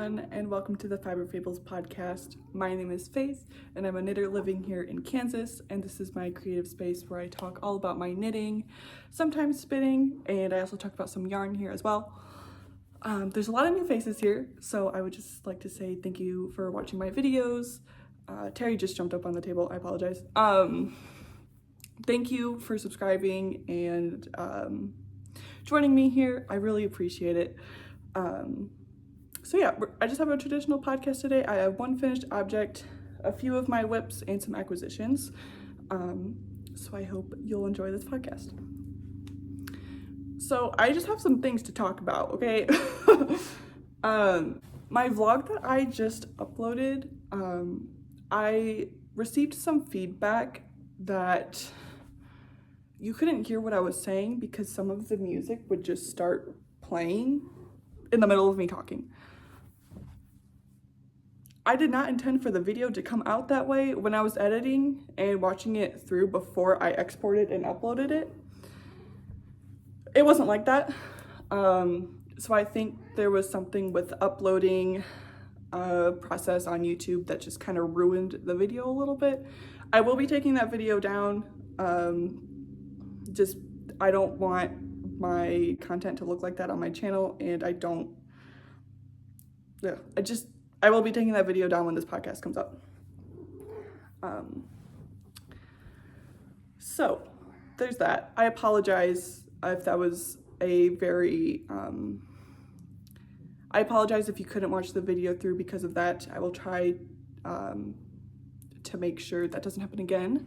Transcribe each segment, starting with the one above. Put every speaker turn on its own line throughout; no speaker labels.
everyone, and welcome to the Fables podcast. My name is Faith, and I'm a knitter living here in Kansas, and this is my creative space where I talk all about my knitting, sometimes spinning, and I also talk about some yarn here as well. There's a lot of new faces here, so I would just like to say thank you for watching my videos. Terry just jumped up on the table, I apologize. Thank you for subscribing and joining me here. I really appreciate it. So yeah, I just have a traditional podcast today. I have one finished object, a few of my whips, and some acquisitions. So I hope you'll enjoy this podcast. So I just have some things to talk about, okay? My vlog that I just uploaded, I received some feedback that you couldn't hear what I was saying because some of the music would just start playing in the middle of me talking. I did not intend for the video to come out that way. When I was editing and watching it through before I exported and uploaded it, it wasn't like that. So I think there was something with the uploading process on YouTube that just kind of ruined the video a little bit. I will be taking that video down. I don't want my content to look like that on my channel, and I will be taking that video down when this podcast comes up. So there's that. I apologize if that was a very, I apologize if you couldn't watch the video through because of that. I will try to make sure that doesn't happen again.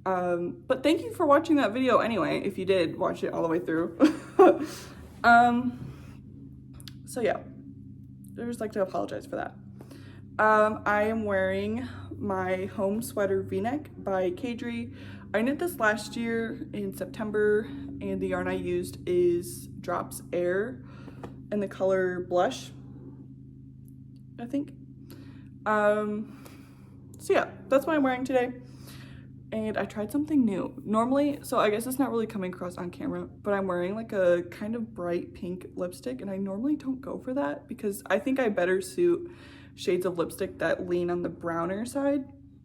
But thank you for watching that video anyway, if you did watch it all the way through. So yeah, I just like to apologize for that. I am wearing my home sweater v-neck by Kadri. I knit this last year in September, and the yarn I used is Drops Air in the color Blush, I think. So yeah, that's what I'm wearing today. And I tried something new. Normally, so I guess it's not really coming across on camera, but I'm wearing like a kind of bright pink lipstick, and I normally don't go for that because I think I better suit shades of lipstick that lean on the browner side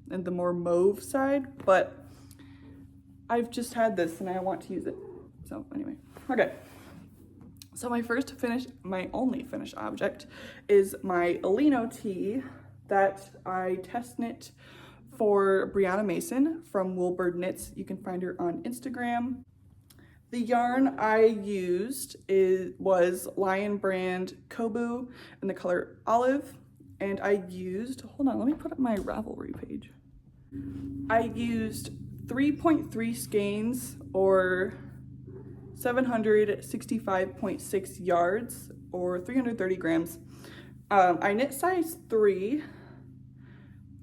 and the more mauve side, but I've just had this and I want to use it. So anyway, okay. So my only finished object is my Alino tee that I test knit for Brianna Mason from Woolbird Knits. You can find her on Instagram. The yarn I used was Lion Brand Coboo in the color Olive, and I used, hold on, let me put up my Ravelry page. I used 3.3 skeins or 765.6 yards or 330 grams. I knit size 3.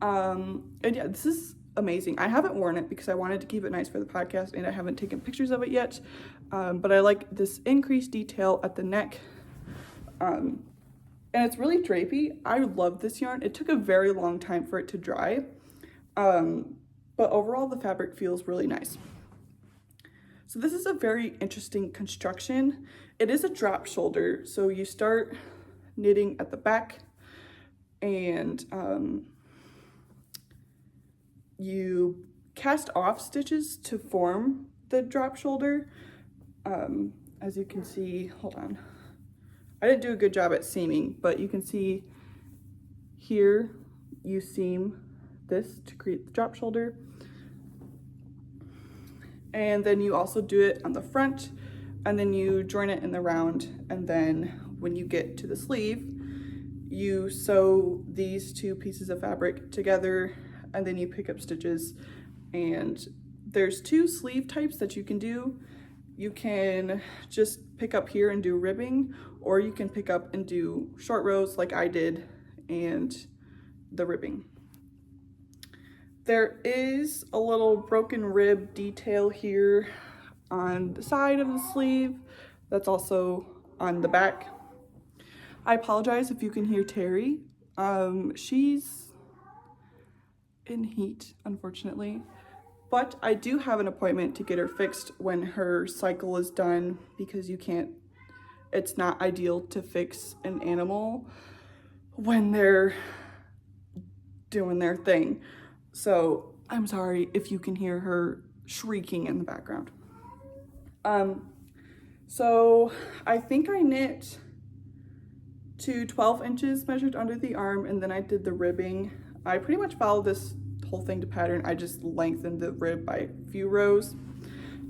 And yeah, this is amazing. I haven't worn it because I wanted to keep it nice for the podcast, and I haven't taken pictures of it yet. But I like this increased detail at the neck. And it's really drapey. I love this yarn. It took a very long time for it to dry. But overall the fabric feels really nice. So this is a very interesting construction. It is a drop shoulder. So you start knitting at the back, and you cast off stitches to form the drop shoulder. As you can see, hold on. I didn't do a good job at seaming, but you can see here you seam this to create the drop shoulder. And then you also do it on the front, and then you join it in the round, and then when you get to the sleeve, you sew these two pieces of fabric together, and then you pick up stitches. And there's two sleeve types that you can do. You can just pick up here and do ribbing, or you can pick up and do short rows like I did and the ribbing. There is a little broken rib detail here on the side of the sleeve that's also on the back. I apologize if you can hear Terry. She's in heat, unfortunately. But I do have an appointment to get her fixed when her cycle is done, because it's not ideal to fix an animal when they're doing their thing. So I'm sorry if you can hear her shrieking in the background. So I think I knit to 12 inches measured under the arm, and then I did the ribbing. I pretty much followed this whole thing to pattern. I just lengthened the rib by a few rows.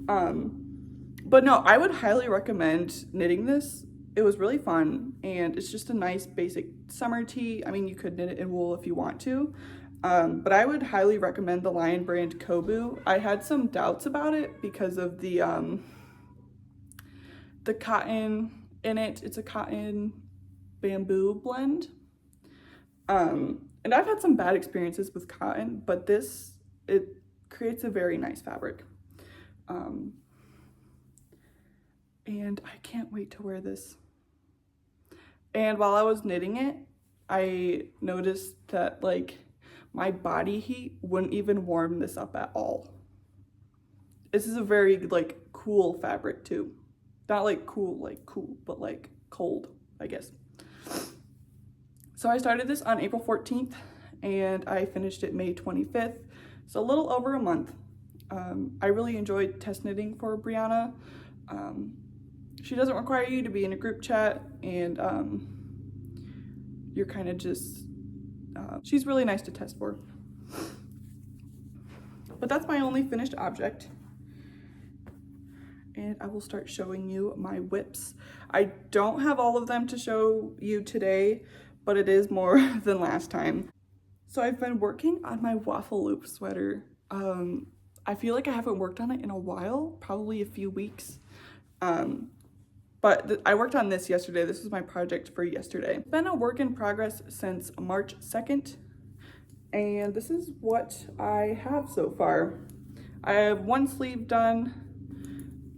But no, I would highly recommend knitting this. It was really fun, and it's just a nice basic summer tee. I mean, you could knit it in wool if you want to, but I would highly recommend the Lion Brand Coboo. I had some doubts about it because of the cotton in it. It's a cotton bamboo blend. And I've had some bad experiences with cotton, but it creates a very nice fabric. And I can't wait to wear this. And while I was knitting it, I noticed that like my body heat wouldn't even warm this up at all. This is a very like cool fabric too. Not like cool, but like cold, I guess. So I started this on April 14th and I finished it May 25th. So a little over a month. I really enjoyed test knitting for Brianna. She doesn't require you to be in a group chat, and you're kind of just, she's really nice to test for. But that's my only finished object. And I will start showing you my whips. I don't have all of them to show you today, but it is more than last time. So I've been working on my waffle loop sweater. I feel like I haven't worked on it in a while, probably a few weeks. But I worked on this yesterday. This was my project for yesterday. It's been a work in progress since March 2nd. And this is what I have so far. I have one sleeve done.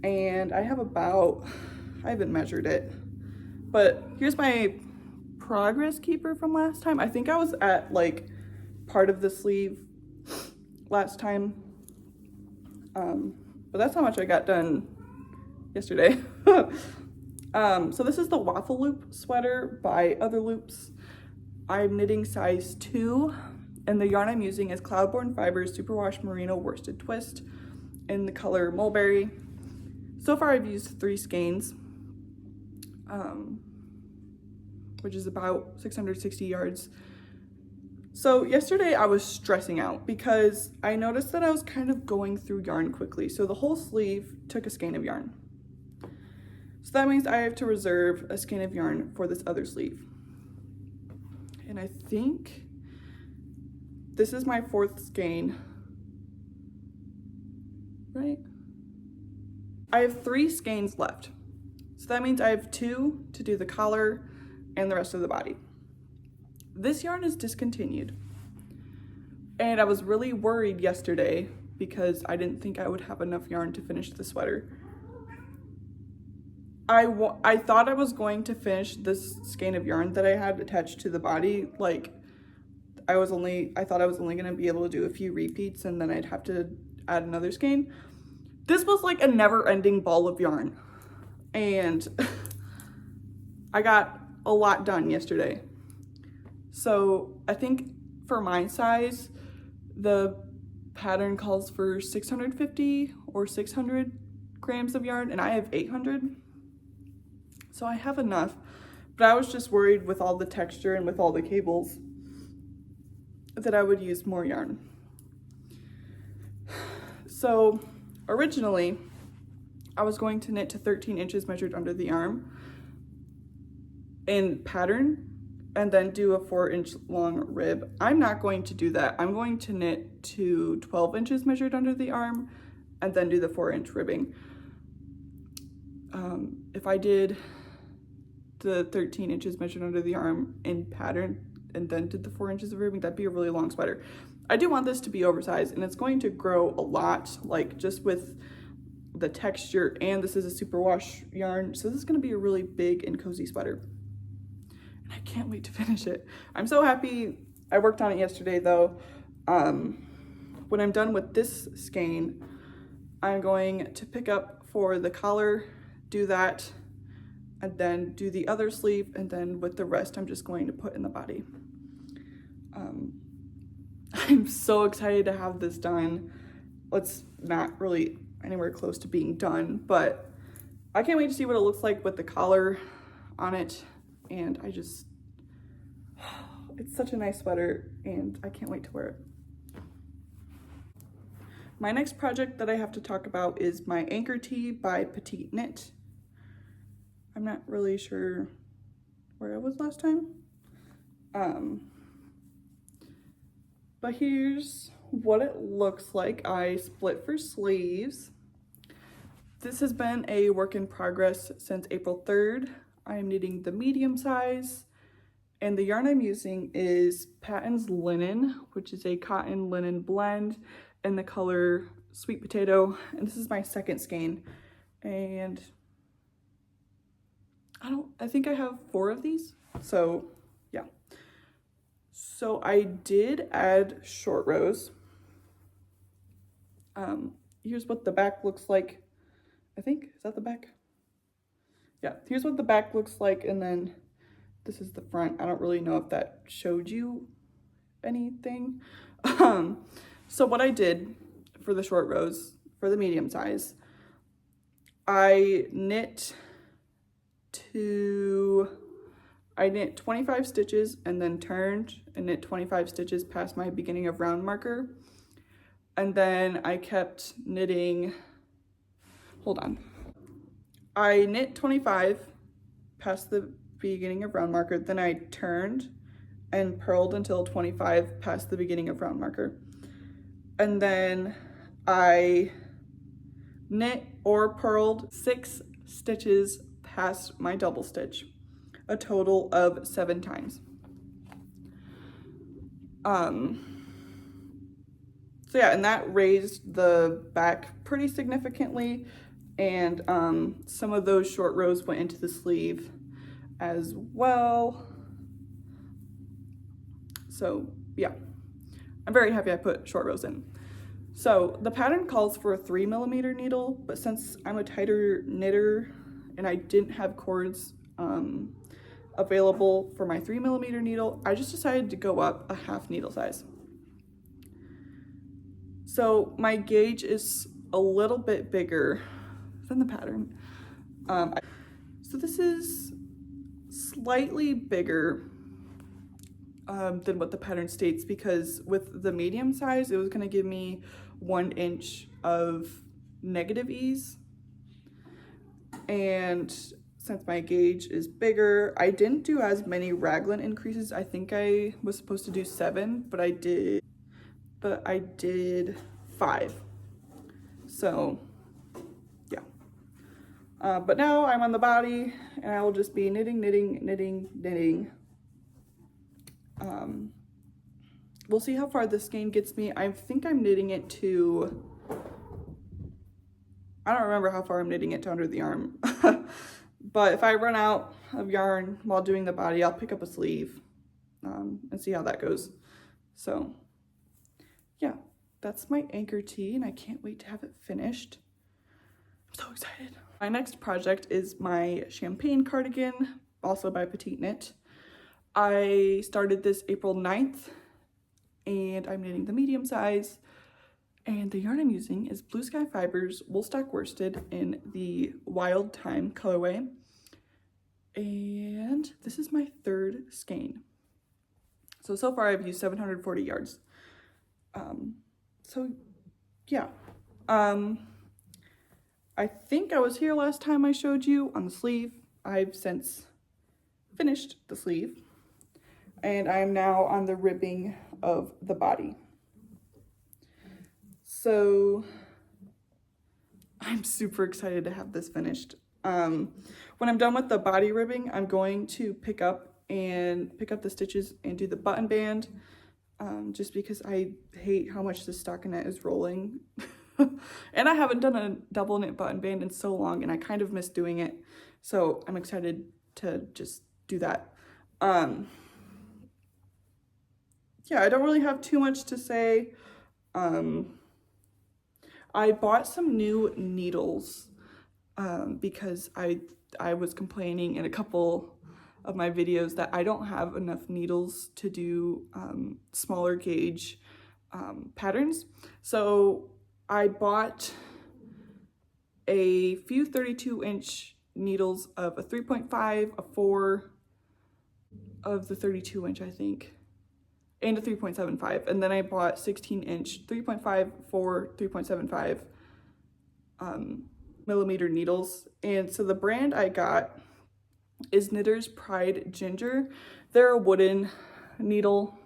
And I have I haven't measured it, but here's my progress keeper from last time. I think I was at like part of the sleeve last time, but that's how much I got done yesterday. So this is the waffle loop sweater by Other Loops. I'm knitting size 2, and the yarn I'm using is Cloudborn Fibers Superwash Merino Worsted Twist in the color Mulberry. So far I've used 3 skeins, which is about 660 yards. So yesterday I was stressing out because I noticed that I was kind of going through yarn quickly. So the whole sleeve took a skein of yarn. So that means I have to reserve a skein of yarn for this other sleeve. And I think this is my 4th skein, right? I have 3 skeins left. So that means I have 2 to do the collar and the rest of the body. This yarn is discontinued. And I was really worried yesterday because I didn't think I would have enough yarn to finish the sweater. I thought I was going to finish this skein of yarn that I had attached to the body. Like I thought I was only gonna be able to do a few repeats and then I'd have to add another skein. This was like a never-ending ball of yarn, and I got a lot done yesterday. So I think for my size, the pattern calls for 650 or 600 grams of yarn, and I have 800. So I have enough, but I was just worried with all the texture and with all the cables that I would use more yarn. So originally, I was going to knit to 13 inches measured under the arm in pattern and then do a 4-inch long rib. I'm not going to do that. I'm going to knit to 12 inches measured under the arm and then do the 4-inch ribbing. If I did the 13 inches measured under the arm in pattern and then did the 4 inches of ribbing, that'd be a really long sweater. I do want this to be oversized, and it's going to grow a lot, like just with the texture, and this is a superwash yarn, so this is going to be a really big and cozy sweater. And I can't wait to finish it. I'm so happy. I worked on it yesterday though. When I'm done with this skein, I'm going to pick up for the collar, do that, and then do the other sleeve, and then with the rest I'm just going to put in the body. I'm so excited to have this done. It's not really anywhere close to being done, but I can't wait to see what it looks like with the collar on it. And it's such a nice sweater and I can't wait to wear it. My next project that I have to talk about is my anchor tee by Petite Knit. I'm not really sure where I was last time. But here's what it looks like. I split for sleeves. This has been a work in progress since April 3rd. I'm knitting the medium size, and the yarn I'm using is Patons Linen, which is a cotton linen blend in the color Sweet Potato, and this is my second skein. And I think I have 4 of these, so yeah. So I did add short rows. Here's what the back looks like. I think, is that the back? Yeah, here's what the back looks like, and then this is the front. I don't really know if that showed you anything. So what I did for the short rows, for the medium size, I knit 25 stitches and then turned and knit 25 stitches past my beginning of round marker. And then I kept knitting, hold on. I knit 25 past the beginning of round marker, then I turned and purled until 25 past the beginning of round marker. And then I knit or purled 6 stitches past my double stitch, a total of 7 times. So yeah, and that raised the back pretty significantly, and some of those short rows went into the sleeve as well. So yeah, I'm very happy I put short rows in. So the pattern calls for a 3mm needle, but since I'm a tighter knitter and I didn't have cords available for my 3mm needle, I just decided to go up a half needle size. So my gauge is a little bit bigger than the pattern. So this is slightly bigger than what the pattern states, because with the medium size, it was gonna give me 1 inch of negative ease. And since my gauge is bigger, I didn't do as many raglan increases. I think I was supposed to do 7, but I did 5. So yeah. But now I'm on the body and I will just be knitting, knitting, knitting, knitting. We'll see how far this skein gets me. I think I'm knitting it to, I don't remember how far I'm knitting it to under the arm. But if I run out of yarn while doing the body, I'll pick up a sleeve and see how that goes. So yeah, that's my anchor tee and I can't wait to have it finished. I'm so excited. My next project is my champagne cardigan, also by Petite Knit. I started this April 9th and I'm knitting the medium size, and the yarn I'm using is Blue Sky Fibers woolstok worsted in the Wild Thyme colorway, and this is my 3rd skein. So far I've used 740 yards. So yeah, I think I was here last time I showed you on the sleeve. I've since finished the sleeve, and I am now on the ribbing of the body. So I'm super excited to have this finished. When I'm done with the body ribbing, I'm going to pick up the stitches and do the button band, just because I hate how much the stockinette is rolling. And I haven't done a double knit button band in so long, and I kind of miss doing it. So I'm excited to just do that. Yeah, I don't really have too much to say. I bought some new needles because I I was complaining in a couple of my videos that I don't have enough needles to do smaller gauge patterns. So I bought a few 32-inch needles of a 3.5, a 4 of the 32-inch, I think, and a 3.75. And then I bought 16-inch 3.5, 4, 3.75 millimeter needles. And so the brand I got is Knitter's Pride Ginger. They're a wooden needle,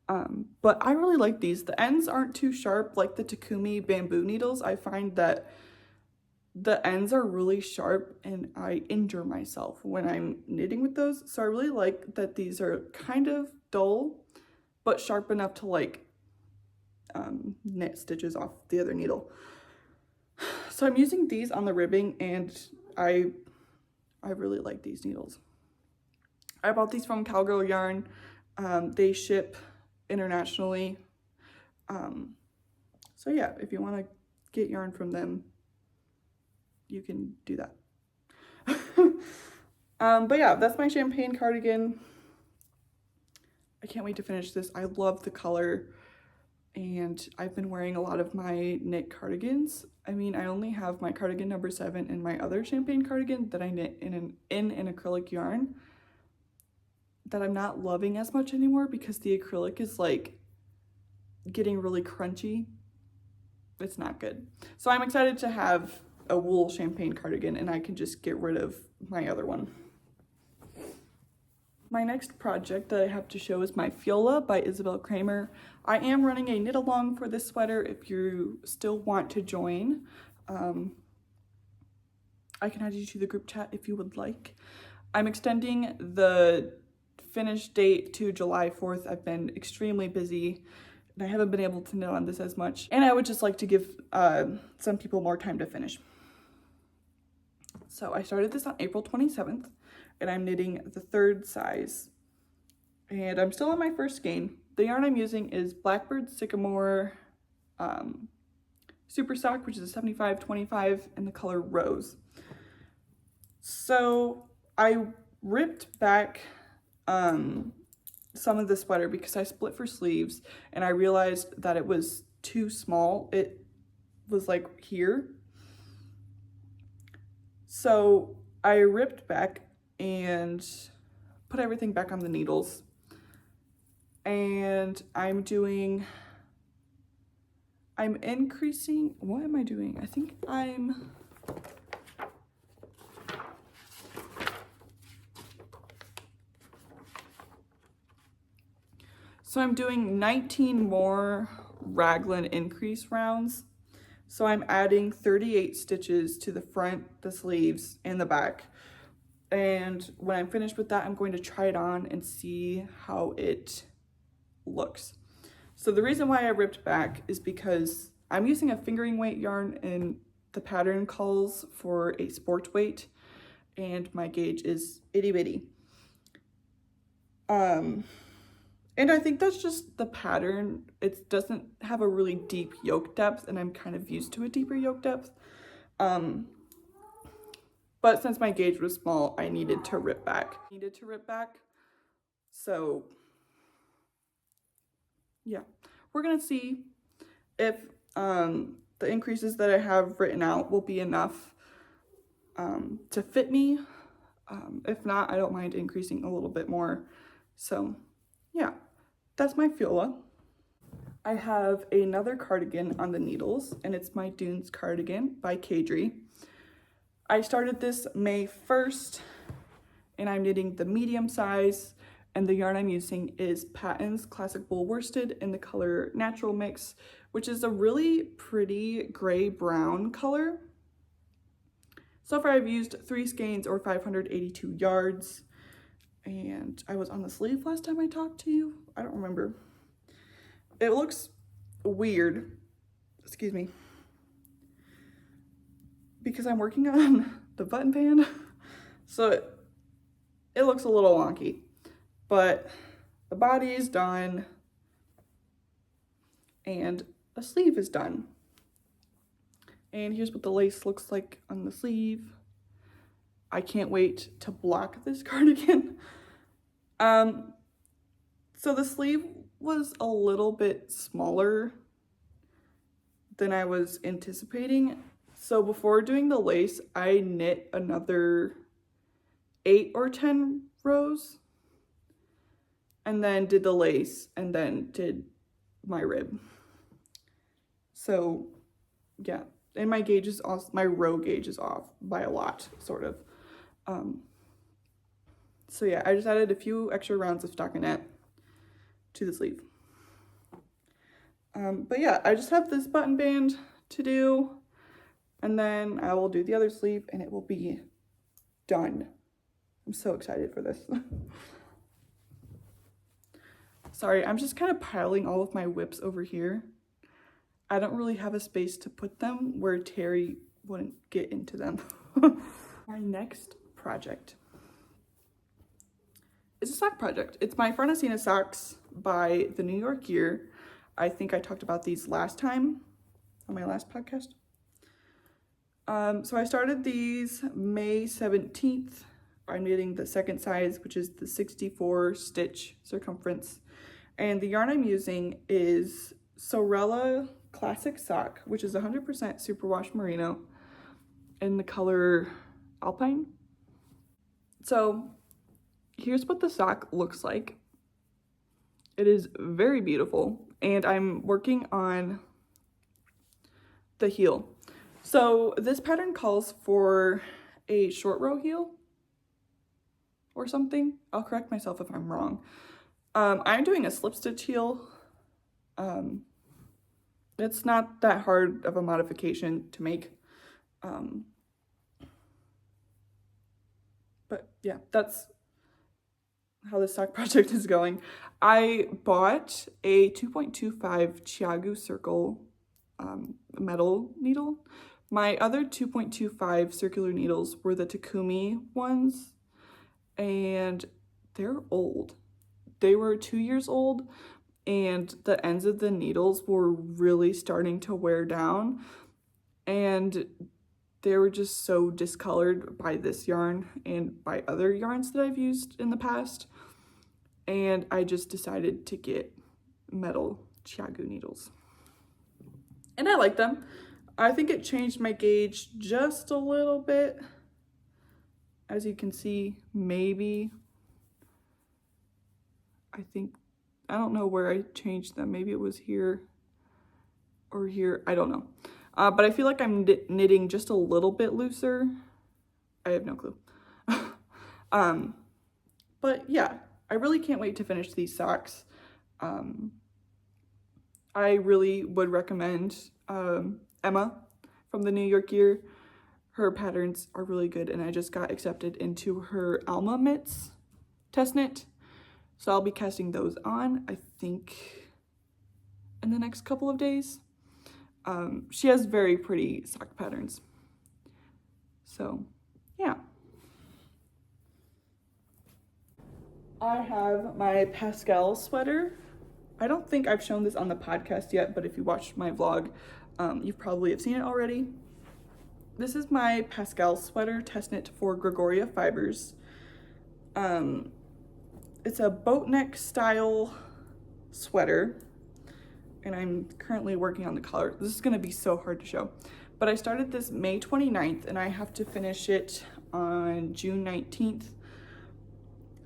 but I really like these. The ends aren't too sharp like the Takumi bamboo needles. I find that the ends are really sharp and I injure myself when I'm knitting with those. So I really like that these are kind of dull, but sharp enough to like knit stitches off the other needle. So I'm using these on the ribbing, and I really like these needles. I bought these from Cowgirl Yarn. They ship internationally. So yeah, if you want to get yarn from them, you can do that. But yeah, that's my champagne cardigan. I can't wait to finish this. I love the color, and I've been wearing a lot of my knit cardigans. I mean, I only have my cardigan number 7 and my other champagne cardigan that I knit in an acrylic yarn that I'm not loving as much anymore because the acrylic is like getting really crunchy. It's not good. So I'm excited to have a wool champagne cardigan, and I can just get rid of my other one. My next project that I have to show is my Fiola by Isabel Kramer. I am running a knit along for this sweater if you still want to join. I can add you to the group chat if you would like. I'm extending the finish date to July 4th. I've been extremely busy and I haven't been able to knit on this as much. And I would just like to give some people more time to finish. So I started this on April 27th. And I'm knitting the 3rd size, and I'm still on my first skein. The yarn I'm using is Blackbird Sycamore Super Sock, which is a 75-25 in the color Rose. So I ripped back some of the sweater because I split for sleeves, and I realized that it was too small. It was like here. So I ripped back and put everything back on the needles, and I'm increasing, what am I doing? I think I'm doing 19 more raglan increase rounds. So I'm adding 38 stitches to the front, the sleeves, and the back. And when I'm finished with that, I'm going to try it on and see how it looks. So the reason why I ripped back is because I'm using a fingering weight yarn and the pattern calls for a sport weight, and my gauge is itty bitty. And I think that's just the pattern. It doesn't have a really deep yoke depth, and I'm kind of used to a deeper yoke depth. But since my gauge was small, I needed to rip back. So yeah, we're gonna see if the increases that I have written out will be enough to fit me. If not, I don't mind increasing a little bit more. So yeah, that's my Fiola. I have another cardigan on the needles, and it's my Dunes cardigan by Kadri. I started this May 1st, and I'm knitting the medium size, and the yarn I'm using is Patons Classic Wool Worsted in the color Natural Mix, which is a really pretty gray-brown color. So far I've used 3 skeins or 582 yards, and I was on the sleeve last time I talked to you. I don't remember. It looks weird, excuse me, because I'm working on the button band, so it looks a little wonky, but the body is done and a sleeve is done. And here's what the lace looks like on the sleeve. I can't wait to block this cardigan. So the sleeve was a little bit smaller than I was anticipating. So before doing the lace, I knit another 8 or 10 rows and then did the lace and then did my rib. So yeah, and my gauge is off, my row gauge is off by a lot, sort of. So yeah, I just added a few extra rounds of stockinette to the sleeve. But yeah, I just have this button band to do, and then I will do the other sleeve and it will be done. I'm so excited for this. Sorry, I'm just kind of piling all of my whips over here. I don't really have a space to put them where Terry wouldn't get into them. My next project is a sock project. It's my Farnesina socks by the New York Year. I think I talked about these last time on my last podcast. So I started these May 17th. I'm knitting the second size, which is the 64 stitch circumference. And the yarn I'm using is Sewrella Classic Sock, which is 100% superwash merino in the color alpine. So here's what the sock looks like. It is very beautiful, and I'm working on the heel. So this pattern calls for a short row heel or something. I'll correct myself if I'm wrong. I'm doing a slip stitch heel. It's not that hard of a modification to make. But yeah, that's how this sock project is going. I bought a 2.25 Chiagu Circle metal needle. My other 2.25 circular needles were the Takumi ones, and they're old. They were 2 years old, and the ends of the needles were really starting to wear down, and they were just so discolored by this yarn and by other yarns that I've used in the past. And I just decided to get metal Chiagu needles. And I like them. I think it changed my gauge just a little bit. As you can see, maybe. I don't know where I changed them. Maybe it was here or here. I don't know. But I feel like I'm knitting just a little bit looser. I have no clue. But yeah, I really can't wait to finish these socks. I really would recommend Emma from the New York Year. Her patterns are really good, and I just got accepted into her Alma Mitts test knit. So I'll be casting those on, I think, in the next couple of days. She has very pretty sock patterns. So, yeah. I have my Pascalle sweater. I don't think I've shown this on the podcast yet, but if you watched my vlog, you probably have seen it already. This is my Pascalle sweater test knit for Gregoria Fibers. It's a boat neck style sweater, and I'm currently working on the collar. This is gonna be so hard to show, but I started this May 29th and I have to finish it on June 19th.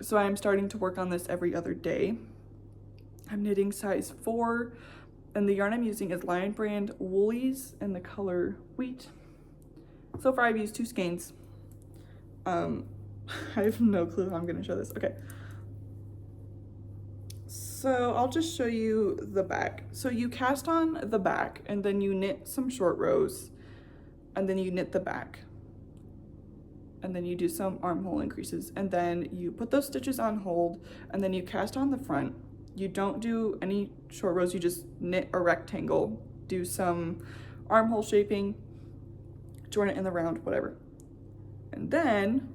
So I'm starting to work on this every other day. I'm knitting size 4, and the yarn I'm using is Lion Brand Woolies in the color Wheat. So far I've used 2 skeins. I have no clue how I'm gonna show this. Okay. So I'll just show you the back. So you cast on the back, and then you knit some short rows, and then you knit the back. And then you do some armhole increases, and then you put those stitches on hold, and then you cast on the front. You don't do any short rows, you just knit a rectangle, do some armhole shaping, join it in the round, whatever. And then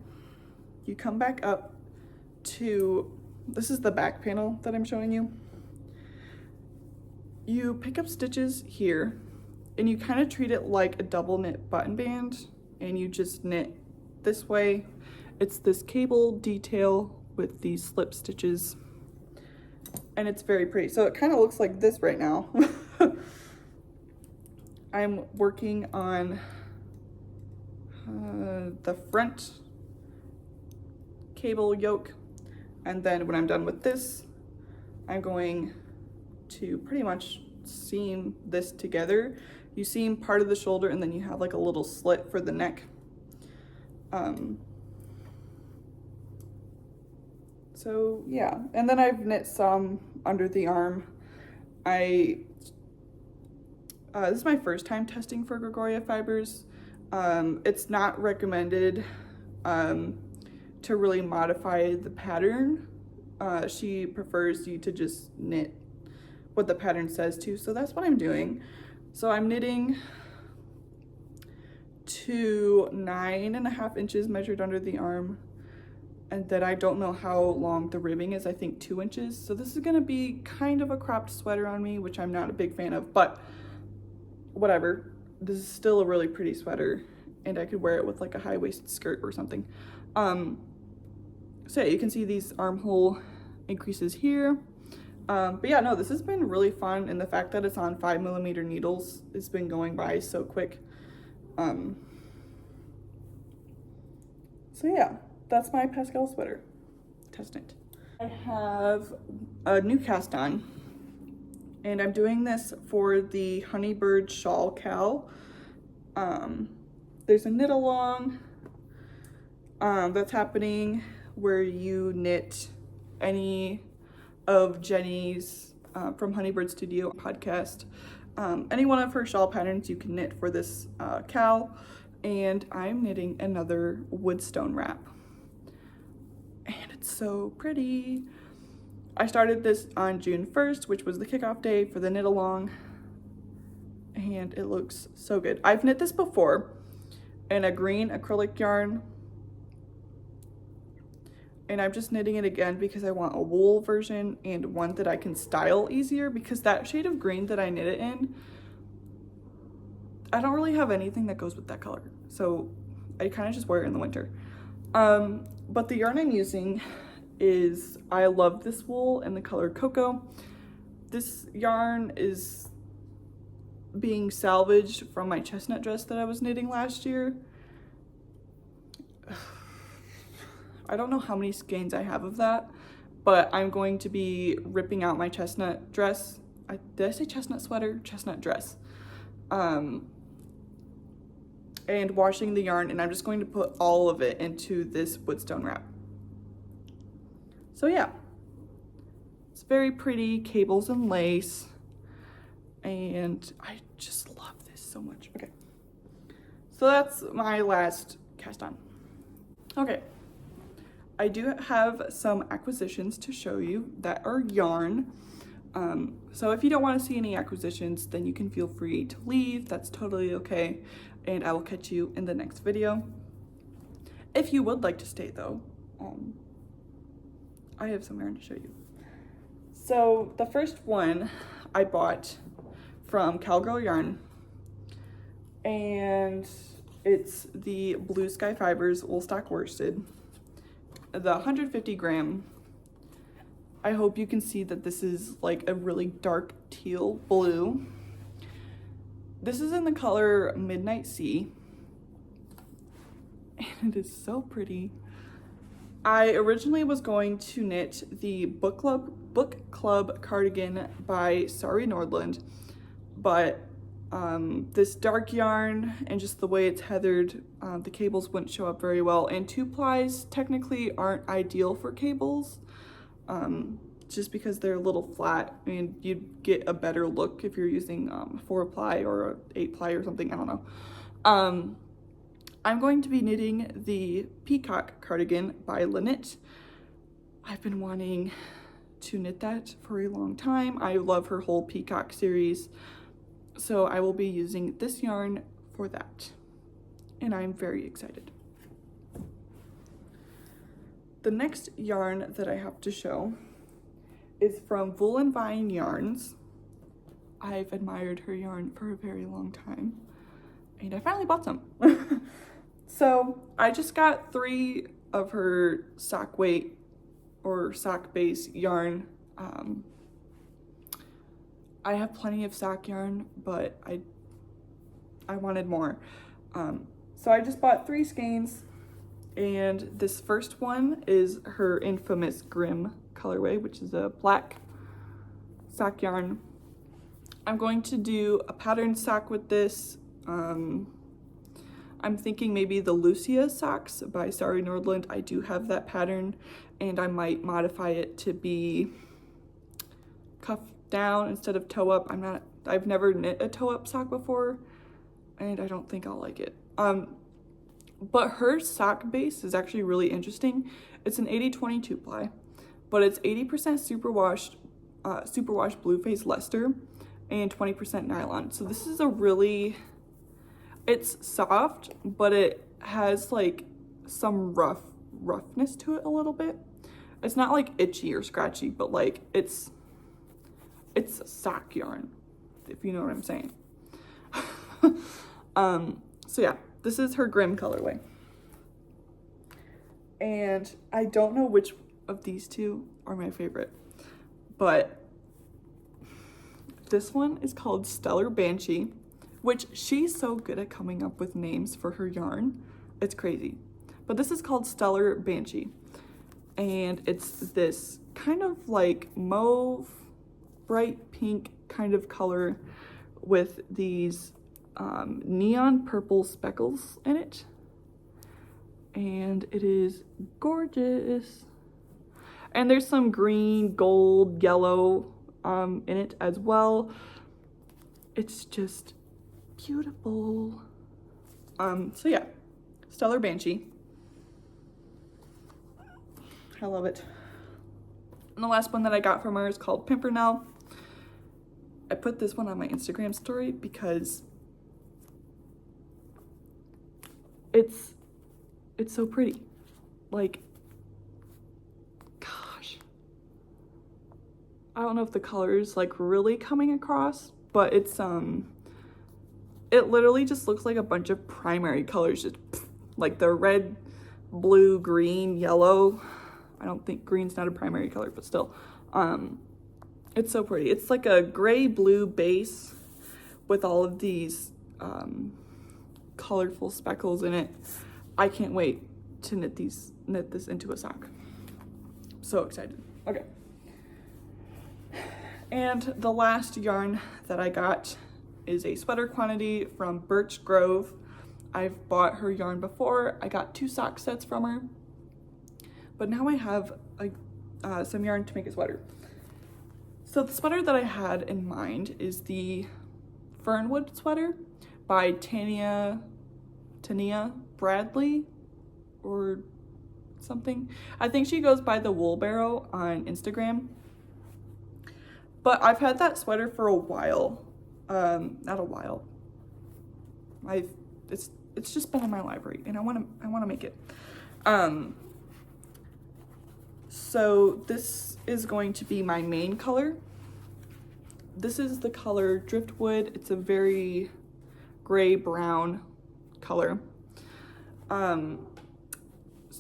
you come back up to, this is the back panel that I'm showing you. You pick up stitches here, and you kind of treat it like a double knit button band, and you just knit this way. It's this cable detail with these slip stitches, and it's very pretty. So it kind of looks like this right now. I'm working on the front cable yoke, and then when I'm done with this, I'm going to pretty much seam this together. You seam part of the shoulder, and then you have like a little slit for the neck. So yeah, and then I've knit some under the arm. This is my first time testing for Gregoria fibers. It's not recommended to really modify the pattern. She prefers you to just knit what the pattern says to, so that's what I'm doing. So I'm knitting to 9.5 inches measured under the arm, and then I don't know how long the ribbing is, I think 2 inches. So this is gonna be kind of a cropped sweater on me, which I'm not a big fan of, but whatever. This is still a really pretty sweater, and I could wear it with like a high-waisted skirt or something. So yeah, you can see these armhole increases here. But yeah, no, this has been really fun, and the fact that it's on 5mm needles, it's been going by so quick. So yeah, that's my Pascalle sweater. Test knit. I have a new cast on, and I'm doing this for the Honeybird shawl cowl. There's a knit along that's happening where you knit any of Jenny's from Honeybird Studio podcast. Any one of her shawl patterns you can knit for this cowl, and I'm knitting another woodstone wrap, and it's so pretty. I started this on June 1st, which was the kickoff day for the knit along, and it looks so good. I've knit this before in a green acrylic yarn, and I'm just knitting it again because I want a wool version and one that I can style easier, because that shade of green that I knit it in, I don't really have anything that goes with that color, so I kind of just wear it in the winter. But the yarn I'm using is, I love this wool in the color Cocoa. This yarn is being salvaged from my chestnut dress that I was knitting last year. I don't know how many skeins I have of that, but I'm going to be ripping out my chestnut dress. Did I say chestnut sweater? Chestnut dress. And washing the yarn, and I'm just going to put all of it into this woodstone wrap. So yeah, it's very pretty, cables and lace, and I just love this so much. Okay, so that's my last cast on. Okay, I do have some acquisitions to show you that are yarn. So if you don't want to see any acquisitions, then you can feel free to leave. That's totally okay, and I will catch you in the next video. If you would like to stay though, I have some yarn to show you. So the first one I bought from Cowgirl Yarn, and it's the Blue Sky Fibers woolstok worsted, the 150 gram. I hope you can see that this is like a really dark teal blue. This is in the color Midnight Sea, and it is so pretty. I originally was going to knit the book club cardigan by Sorry Nordland, but this dark yarn and just the way it's heathered, the cables wouldn't show up very well, and 2-plies technically aren't ideal for cables, just because they're a little flat. I mean, you'd get a better look if you're using 4-ply or 8-ply or something, I don't know. I'm going to be knitting the Peacock cardigan by Lynette. I've been wanting to knit that for a long time. I love her whole Peacock series, so I will be using this yarn for that, and I'm very excited. The next yarn that I have to show is from Wool and Vine Yarns. I've admired her yarn for a very long time, and I finally bought some. So I just got 3 of her sock weight or sock base yarn. I have plenty of sock yarn, but I wanted more. So I just bought 3 skeins, and this first one is her infamous Grim colorway, which is a black sock yarn. I'm going to do a patterned sock with this. I'm thinking maybe the Lucia socks by Starry Nordland. I do have that pattern, and I might modify it to be cuff down instead of toe up. I've never knit a toe up sock before, and I don't think I'll like it. But her sock base is actually really interesting. It's an 80/20 2-ply, but it's 80% superwash blue face Leicester and 20% nylon. So this is a really, it's soft, but it has like some roughness to it a little bit. It's not like itchy or scratchy, but like it's sock yarn, if you know what I'm saying. So yeah, this is her Grim colorway. And I don't know which of these 2 are my favorite, but this one is called Stellar Banshee, which she's so good at coming up with names for her yarn. It's crazy. But this is called Stellar Banshee. And it's this kind of like mauve, bright pink kind of color with these neon purple speckles in it. And it is gorgeous. And there's some green, gold, yellow in it as well. It's just beautiful. So yeah, Stellar Banshee. I love it. And the last one that I got from her is called Pimpernel. I put this one on my Instagram story because it's so pretty. Like, gosh, I don't know if the color is like really coming across, but it's it literally just looks like a bunch of primary colors, just like the red, blue, green, yellow. I don't think green's not a primary color, but still, it's so pretty. It's like a gray blue base with all of these colorful speckles in it. I can't wait to knit this into a sock. So excited. Okay. And the last yarn that I got is a sweater quantity from Birch Grove. I've bought her yarn before. I got 2 sock sets from her, but now I have some yarn to make a sweater. So the sweater that I had in mind is the Fernwood sweater by Tania Bradley or something. I think she goes by the Wool Barrow on Instagram. But I've had that sweater for a while. Not a while. It's just been in my library, and I wanna make it. So this is going to be my main color. This is the color Driftwood. It's a very gray brown color. So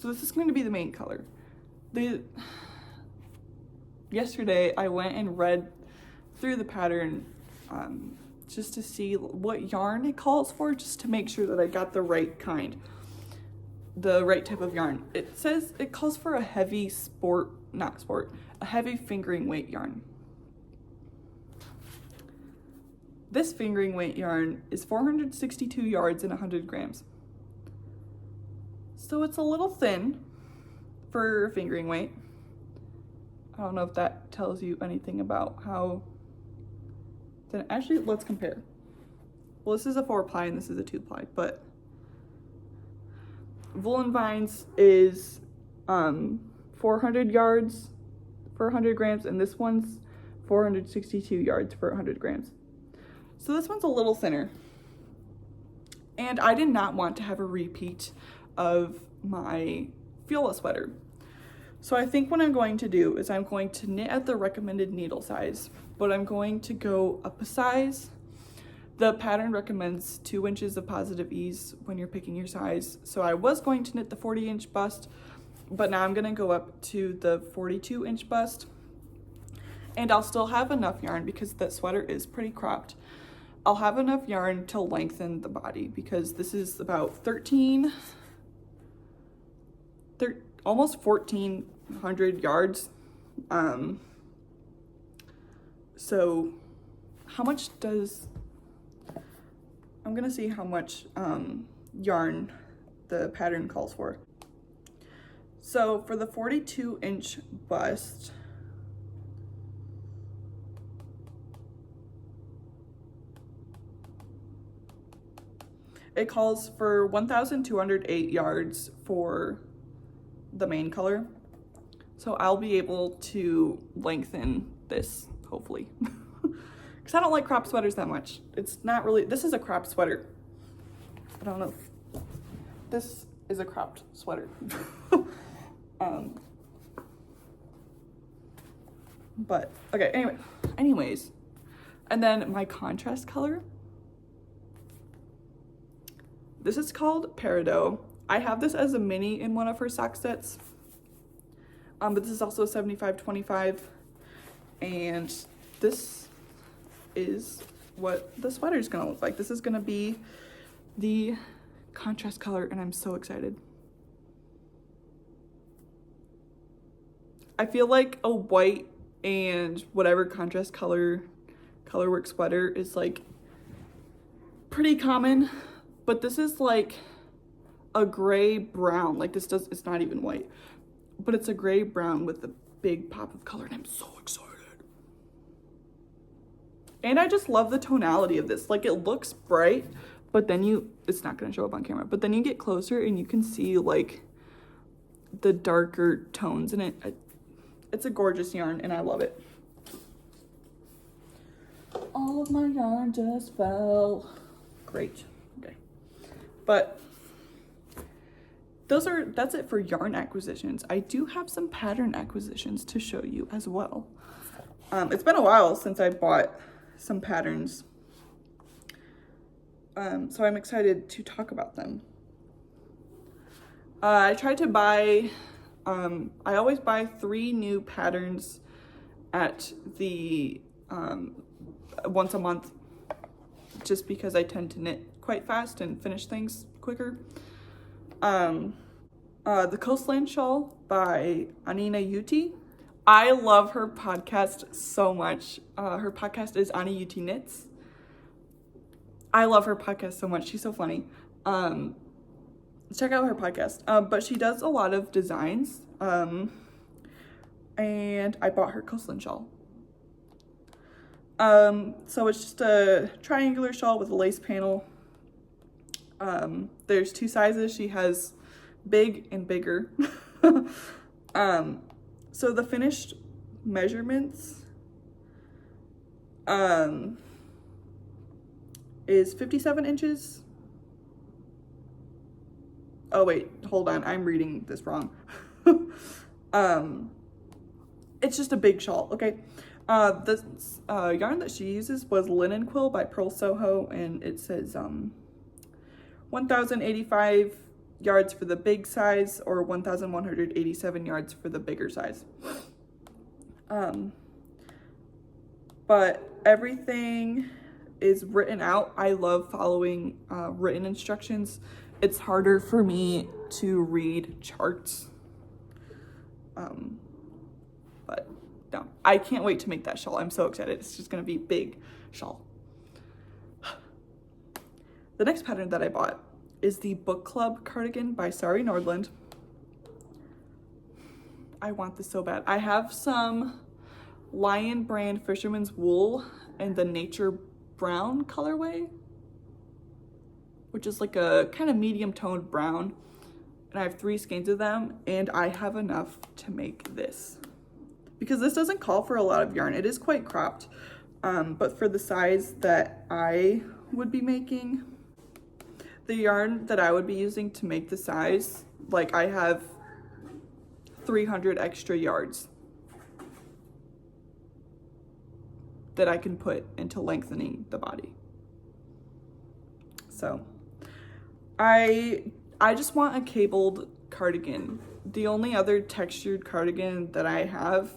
this is going to be the main color. Yesterday I went and read through the pattern just to see what yarn it calls for, just to make sure that I got the right kind, the right type of yarn. It says it calls for a heavy a heavy fingering weight yarn. This fingering weight yarn is 462 yards and 100 grams. So it's a little thin for fingering weight. I don't know if that tells you anything about how, then actually let's compare. Well, this is a 4-ply and this is a 2-ply, but Woolen Vines is 400 yards for 100 grams, and this one's 462 yards for 100 grams. So this one's a little thinner. And I did not want to have a repeat of my Fiola sweater. So I think what I'm going to do is I'm going to knit at the recommended needle size, but I'm going to go up a size. The pattern recommends 2 inches of positive ease when you're picking your size. So I was going to knit the 40-inch bust, but now I'm gonna go up to the 42-inch bust. And I'll still have enough yarn because that sweater is pretty cropped. I'll have enough yarn to lengthen the body because this is about almost 1,400 yards. So how much does, I'm gonna see how much yarn the pattern calls for. So for the 42-inch bust, it calls for 1,208 yards for the main color. So I'll be able to lengthen this, hopefully. Because I don't like crop sweaters that much. It's not really, this is a cropped sweater. I don't know. This is a cropped sweater. But, okay, anyways. And then my contrast color. This is called Peridot. I have this as a mini in one of her sock sets. But this is also a 75-25. And this is what the sweater is gonna look like. This is gonna be the contrast color, and I'm so excited. I feel like a white and whatever contrast colorwork sweater is like pretty common, but this is like a gray brown. Like it's not even white, but it's a gray brown with a big pop of color, and I'm so excited. And I just love the tonality of this. Like, it looks bright, but then it's not gonna show up on camera, but then you get closer and you can see like the darker tones in it. It's a gorgeous yarn and I love it. All of my yarn just fell. Great, okay. But that's it for yarn acquisitions. I do have some pattern acquisitions to show you as well. It's been a while since I bought some patterns. So I'm excited to talk about them. I tried to buy, I always buy 3 new patterns at the, once a month, just because I tend to knit quite fast and finish things quicker. The Coastland Shawl by Anina Yuti. I love her podcast so much. Her podcast is Ani Yuti Knits. I love her podcast so much. She's so funny. Check out her podcast. But she does a lot of designs. And I bought her Coastland Shawl. So it's just a triangular shawl with a lace panel. There's 2 sizes. She has big and bigger. So the finished measurements is 57 inches. Oh wait, hold on, I'm reading this wrong. It's just a big shawl, okay? The yarn that she uses was Linen Quill by Pearl Soho, and it says 1,085 yards for the big size or 1,187 yards for the bigger size. But everything is written out. I love following written instructions. It's harder for me to read charts. But no, I can't wait to make that shawl. I'm so excited. It's just gonna be a big shawl. The next pattern that I bought is the Book Club cardigan by Sari Nordland. I want this so bad. I have some Lion brand Fisherman's Wool in the Nature Brown colorway, which is like a kind of medium toned brown. And I have 3 skeins of them, and I have enough to make this. Because this doesn't call for a lot of yarn. It is quite cropped, but for the size that I would be making, the yarn that I would be using to make the size, like I have 300 extra yards that I can put into lengthening the body. So I just want a cabled cardigan. The only other textured cardigan that I have,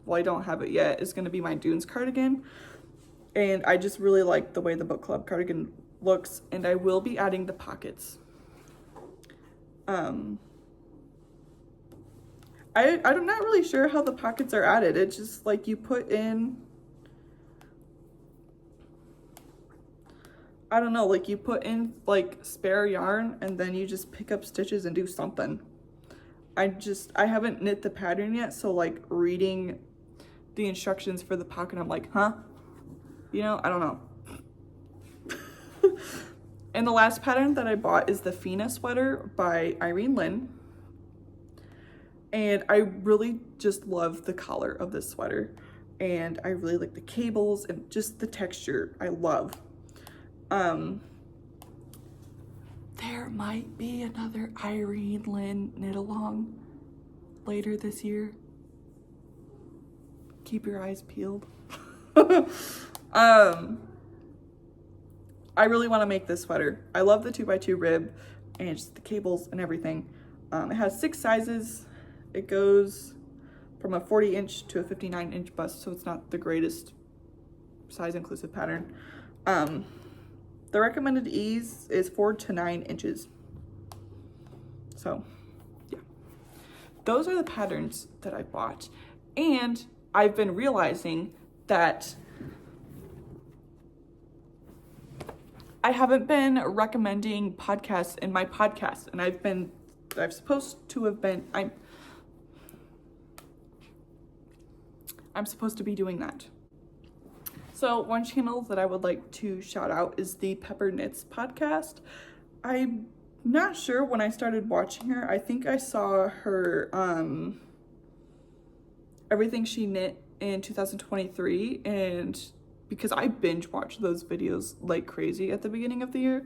well, I don't have it yet, is going to be my Dunes cardigan. And I just really like the way the book club cardigan looks, and I will be adding the pockets. I'm not really sure how the pockets are added. It's just like you put in, I don't know, like you put in like spare yarn and then you just pick up stitches and do something. I haven't knit the pattern yet, so like reading the instructions for the pocket, I'm like, huh? You know, I don't know. And the last pattern that I bought is the Fina sweater by Irene Lynn. And I really just love the color of this sweater. And I really like the cables and just the texture I love. There might be another Irene Lynn knit along later this year. Keep your eyes peeled. I really want to make this sweater. I love the 2x2 rib and just the cables and everything. It has 6 sizes. It goes from a 40-inch to a 59-inch bust, so it's not the greatest size inclusive pattern. The recommended ease is 4 to 9 inches. So yeah, those are the patterns that I bought. And I've been realizing that I haven't been recommending podcasts in my podcast, and I'm supposed to be doing that. So one channel that I would like to shout out is the Pepper Knits podcast. I'm not sure when I started watching her. I think I saw her everything she knit in 2023, and because I binge watched those videos like crazy at the beginning of the year.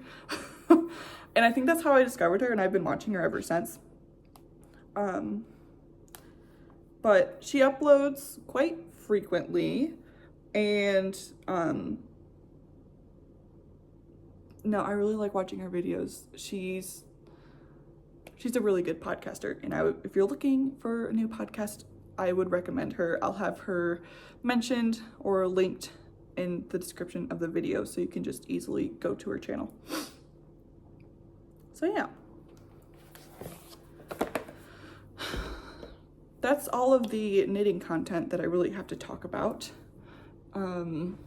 And I think that's how I discovered her, and I've been watching her ever since. But she uploads quite frequently, and no, I really like watching her videos. She's a really good podcaster, and if you're looking for a new podcast, I would recommend her. I'll have her mentioned or linked in the description of the video, so you can just easily go to her channel. So yeah, that's all of the knitting content that I really have to talk about. I'll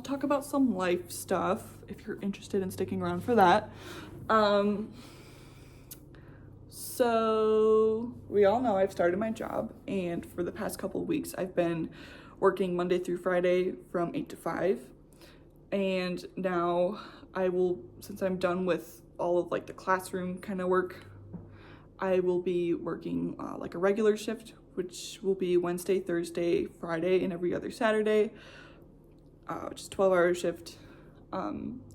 talk about some life stuff if you're interested in sticking around for that. So we all know I've started my job, and for the past couple of weeks I've been working Monday through Friday from 8 to 5. And now I will, since I'm done with all of like the classroom kind of work, I will be working like a regular shift, which will be Wednesday, Thursday, Friday, and every other Saturday, which is a 12-hour shift.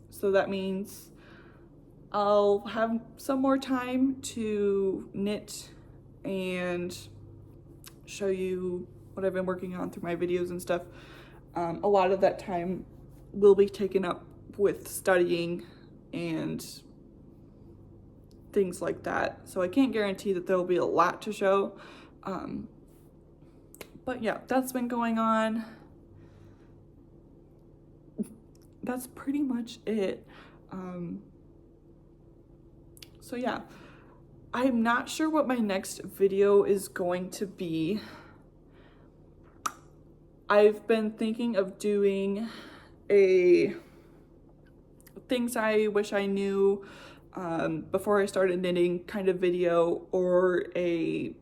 So that means I'll have some more time to knit and show you what I've been working on through my videos and stuff. A lot of that time will be taken up with studying and things like that. So I can't guarantee that there'll be a lot to show. But yeah, that's been going on. That's pretty much it. So yeah, I'm not sure what my next video is going to be. I've been thinking of doing a things I wish I knew before I started knitting kind of video, or a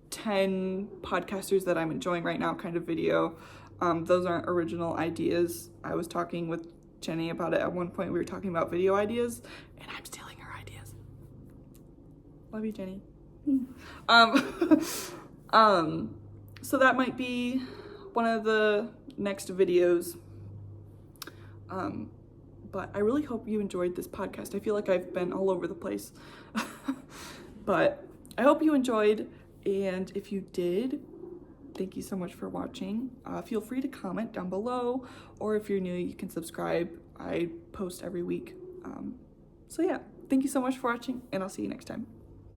10 podcasters that I'm enjoying right now kind of video. Those aren't original ideas. I was talking with Jenny about it at one point. We were talking about video ideas, and I'm stealing her ideas. Love you, Jenny. So that might be one of the next videos. But I really hope you enjoyed this podcast. I feel like I've been all over the place. But I hope you enjoyed, and if you did, thank you so much for watching. Feel free to comment down below, or if you're new, you can subscribe. I post every week. So yeah, thank you so much for watching, and I'll see you next time.